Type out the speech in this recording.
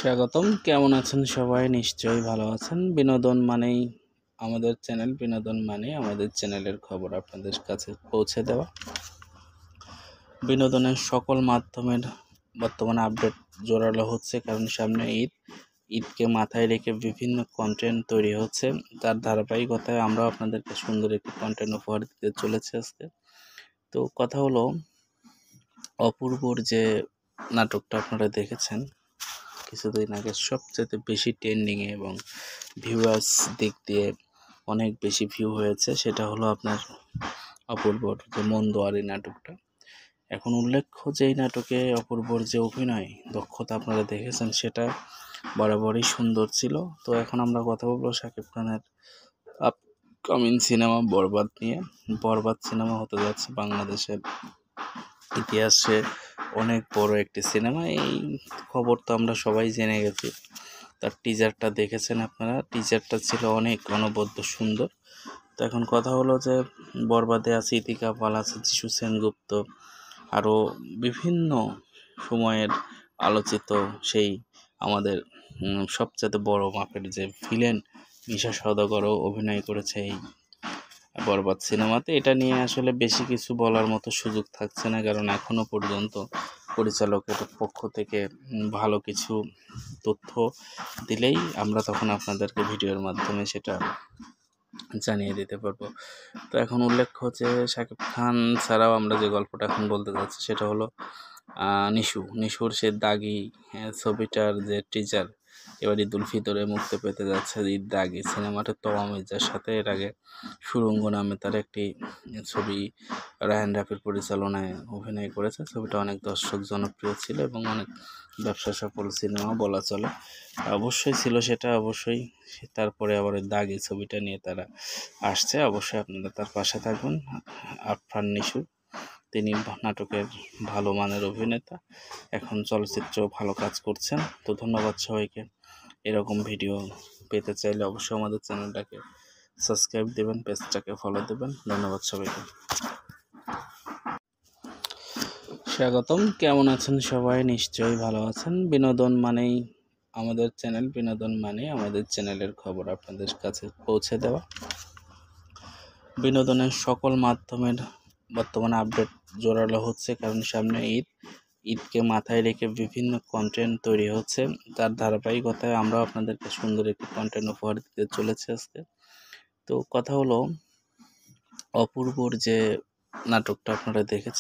স্বাগতম। কেমন আছেন সবাই? নিশ্চয়ই ভালো আছেন। বিনোদন মানেই আমাদের চ্যানেল, বিনোদন মানেই আমাদের চ্যানেলের খবর আপনাদের কাছে পৌঁছে দেওয়া। বিনোদনের সকল মাধ্যমের বর্তমানে আপডেট জোরালো হচ্ছে, কারণ সামনে ঈদকে মাথায় রেখে বিভিন্ন কন্টেন্ট তৈরি হচ্ছে। তার ধারাবাহিকতায় আমরাও আপনাদেরকে সুন্দর একটি কন্টেন্ট উপহার দিতে চলেছি আজকে। তো কথা হলো, অপূর্বর যে নাটকটা আপনারা দেখেছেন কিছুদিন আগে, সবচেয়ে বেশি ট্রেন্ডিংয়ে এবং ভিউয়ার্স দিক দিয়ে অনেক বেশি ভিউ হয়েছে, সেটা হলো আপনার অপূর্বর যে মন্দোয়ারি নাটকটা। এখন উল্লেখ্য যে এই নাটকে অপূর্বর যে অভিনয় দক্ষতা আপনারা দেখেছেন, সেটা বরাবরই সুন্দর ছিল। তো এখন আমরা কথা বলবো শাকিব খানের আপকামিং সিনেমা বরবাদ নিয়ে। বরবাদ সিনেমা হতে যাচ্ছে বাংলাদেশের ইতিহাসে অনেক বড় একটি সিনেমা। এই খবর তো আমরা সবাই জেনে গেছি। তার টিজারটা দেখেছেন আপনারা, টিজারটা ছিল অনেক অনবদ্য সুন্দর। তো এখন কথা হলো যে বরবাদে আছে ইতিকা পাল, আছে যিশু সেনগুপ্ত, আরও বিভিন্ন সময়ের আলোচিত সেই আমাদের সবচেয়ে বড় মাপের যে ভিলেন মিশা সওদাগরও অভিনয় করেছে এই বরবাদ সিনেমাতে। এটা নিয়ে আসলে বেশি কিছু বলার মতো সুযোগ থাকছে না, কারণ এখনও পর্যন্ত পরিচালকের পক্ষ থেকে ভালো কিছু তথ্য দিলেই আমরা তখন আপনাদেরকে ভিডিওর মাধ্যমে সেটা জানিয়ে দিতে পারবো। তো এখন উল্লেখ্য যে শাকিব খান ছাড়াও আমরা যে গল্পটা এখন বলতে যাচ্ছি সেটা হলো নিশুর সে দাগি ছবিটার যে টিজার এবার ঈদুল ফিতরে মুক্তি পেতে যাচ্ছে। ঈদ দাগি সিনেমাটা তওয়া মির্জার সাথে এর আগে সুড়ঙ্গ নামে তার একটি ছবি রায়হান রাফির পরিচালনায় অভিনয় করেছে। ছবিটা অনেক দর্শক জনপ্রিয় ছিল এবং অনেক ব্যবসা সফল সিনেমা বলা চলে। অবশ্যই ছিল সেটা, অবশ্যই। তারপরে আবার ওই দাগি ছবিটা নিয়ে তারা আসছে। অবশ্যই আপনারা তার পাশে থাকবেন। আফরান নিশু, তিনি নাটকের ভালো মানের অভিনেতা, এখন চলচ্চিত্র ভালো কাজ করছেন। তো ধন্যবাদ সবাইকে। এরকম ভিডিও পেতে চাইলে অবশ্যই আমাদের চ্যানেলটাকে সাবস্ক্রাইব দেবেন, পেজটাকে ফলো দেবেন। ধন্যবাদ সবাইকে। স্বাগতম। কেমন আছেন সবাই? নিশ্চয়ই ভালো আছেন। বিনোদন মানেই আমাদের চ্যানেল, বিনোদন মানেই আমাদের চ্যানেলের খবর আপনাদের কাছে পৌঁছে দেওয়া। বিনোদনের সকল মাধ্যমের বর্তমানে আপডেট জোরালো হচ্ছে, কারণ সামনে ঈদকে মাথায় রেখে বিভিন্ন কন্টেন্ট তৈরি হচ্ছে। তার ধারাবাহিকতায় আমরাও আপনাদেরকে সুন্দর একটি কন্টেন্ট উপহার দিতে চলেছি আজকে। তো কথা হলো, অপূর্বর যে নাটকটা আপনারা দেখেছেন